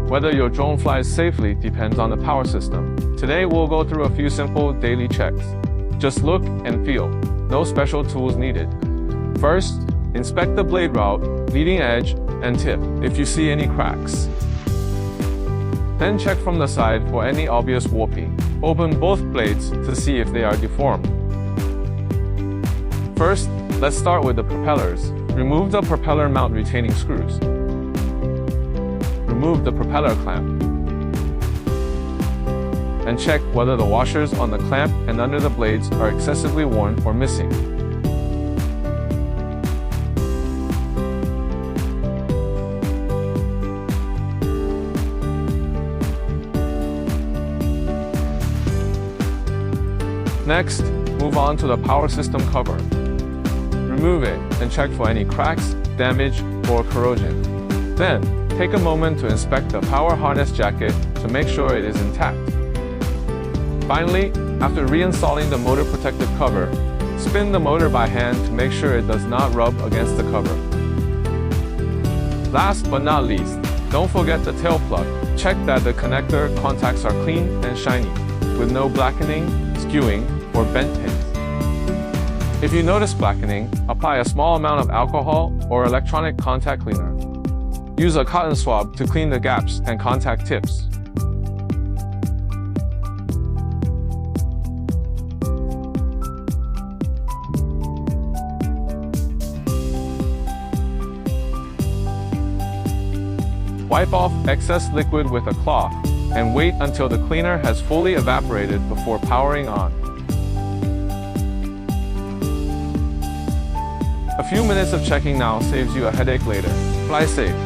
Whether your drone flies safely depends on the power system. Today we'll go through a few simple daily checks. Just look and feel. No special tools needed. First, inspect the blade route, leading edge, and tip if you see any cracks. Then check from the side for any obvious warping. Open both blades to see if they are deformed. First, let's start with the propellers. Remove the propeller mount retaining screws. Remove the propeller clamp. And check whether the washers on the clamp and under the blades are excessively worn or missing. Next, move on to the power system cover. Remove it and check for any cracks, damage, or corrosion. Then, take a moment to inspect the power harness jacket to make sure it is intact. Finally, after reinstalling the motor protective cover, spin the motor by hand to make sure it does not rub against the cover. Last but not least, don't forget the tail plug. Check that the connector contacts are clean and shiny, with no blackening, skewing, or bent pins. If you notice blackening, apply a small amount of alcohol or electronic contact cleaner. Use a cotton swab to clean the gaps and contact tips. Wipe off excess liquid with a cloth and wait until the cleaner has fully evaporated before powering on. A few minutes of checking now saves you a headache later. Fly safe.